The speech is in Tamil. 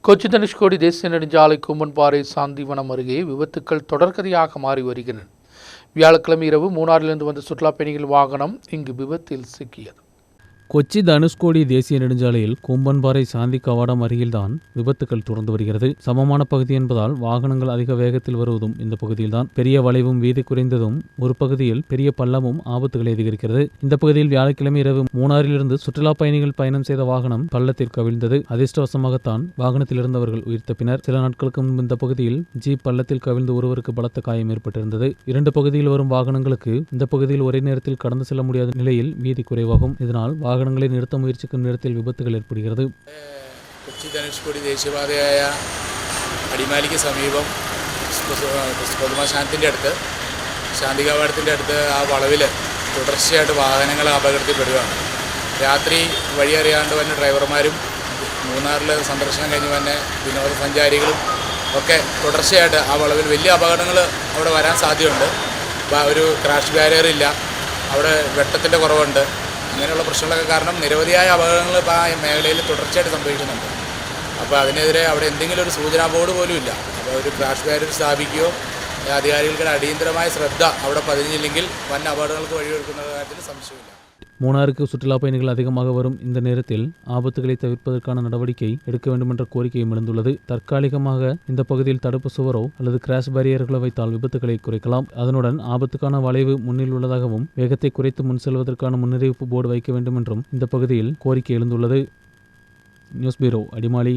கொச்சி தனுஷ்கோடி தேசிய நெடுஞ்சாலை கூம்பன்பாறை சாந்திவனம் அருகே விபத்துக்கள் தொடர்கதையாக மாறி வருகின்றன. வியாழக்கிழமை இரவு மூணாறிலிருந்து வந்த சுற்றுலா பயணிகள் வாகனம் இங்கு விபத்தில் சிக்கியது. கொச்சி தனுஷ்கோடி தேசிய நெடுஞ்சாலையில் கூம்பன்பாறை சாந்தி கவாடம் அருகில்தான் விபத்துக்கள் தொடர்ந்து வருகிறது. சமமான பகுதி என்பதால் வாகனங்கள் அதிக வேகத்தில் வருவதும் இந்த பகுதியில்தான். பெரிய வளைவும் வீதி குறைந்ததும் ஒரு பகுதியில் பெரிய பள்ளமும் ஆபத்துகளை அதிகரிக்கிறது. இந்த பகுதியில் வியாழக்கிழமை இரவு மூணாறிலிருந்து சுற்றுலா பயணிகள் பயணம் செய்த வாகனம் பள்ளத்தில் கவிழ்ந்தது. அதிர்ஷ்டவசமாகத்தான் வாகனத்தில் இருந்தவர்கள் உயிர் தப்பினர். சில நாட்களுக்கு முன்பு இந்த பகுதியில் ஜீப் பள்ளத்தில் கவிழ்ந்து ஒருவருக்கு பலத்த காயம் ஏற்பட்டிருந்தது. இரண்டு பகுதியில் வரும் வாகனங்களுக்கு இந்த பகுதியில் ஒரே நேரத்தில் கடந்து செல்ல முடியாத நிலையில் வீதி குறைவாகும். இதனால் വാഹനങ്ങളെ നിർത്ത മുയற்சிக்கும் നേരത്തിൽ വിപത്തുകൾ ഏർപ്പെടുகிறது. കൊച്ചി ധനുഷ്കോടി ദേശീയപാതയായ അടിമാലിക്ക് സമീപം പൊതുമശാനത്തിൻ്റെ അടുത്ത് ശാന്തി കവാടത്തിൻ്റെ അടുത്ത് ആ വളവിൽ തുടർച്ചയായിട്ട് വാഹനങ്ങൾ അപകടത്തിൽപ്പെടുകയാണ്. രാത്രി വഴിയറിയാണ്ട് വന്ന ഡ്രൈവർമാരും മൂന്നാറിൽ സന്ദർശനം കഴിഞ്ഞ് വന്ന വിനോദസഞ്ചാരികളും ഒക്കെ തുടർച്ചയായിട്ട് ആ വളവിൽ വലിയ അപകടങ്ങൾ അവിടെ വരാൻ സാധ്യതയുണ്ട്. ഒരു ക്രാഷ് ബാരിയർ ഇല്ല, അവിടെ വെട്ടത്തിൻ്റെ കുറവുണ്ട്. അങ്ങനെയുള്ള പ്രശ്നങ്ങളൊക്കെ കാരണം നിരവധിയായ അപകടങ്ങൾ ഇപ്പോൾ ആ മേഖലയിൽ തുടർച്ചയായിട്ട് സംഭവിക്കുന്നുണ്ട്. അപ്പോൾ അതിനെതിരെ അവിടെ എന്തെങ്കിലും ഒരു സൂചനാ ബോർഡ് പോലും ഇല്ല. അപ്പോൾ ഒരു ക്രാഷ് ബാരിയർ സ്ഥാപിക്കുകയോ അധികാരികളുടെ അടിയന്തരമായ ശ്രദ്ധ അവിടെ പതിഞ്ഞില്ലെങ്കിൽ വൻ അപകടങ്ങൾക്ക് വഴിയൊരുക്കുന്ന കാര്യത്തിൽ സംശയമില്ല. மூணாருக்கு சுற்றுலா பயணிகள் அதிகமாக வரும் இந்த நேரத்தில் ஆபத்துகளை தவிர்ப்பதற்கான நடவடிக்கை எடுக்க வேண்டும் என்ற கோரிக்கையும் எழுந்துள்ளது. தற்காலிகமாக இந்த பகுதியில் தடுப்பு சுவரோ அல்லது கிராஷ் பேரியர்களோ வைத்தால் விபத்துகளை குறைக்கலாம். அதனுடன் ஆபத்துக்கான வளைவு முன்னில் உள்ளதாகவும் வேகத்தை குறைத்து முன் செல்வதற்கான முன்னறிவிப்பு போர்டு வைக்க வேண்டும் என்றும் இந்த பகுதியில் கோரிக்கை எழுந்துள்ளது. News bureau, Adimali.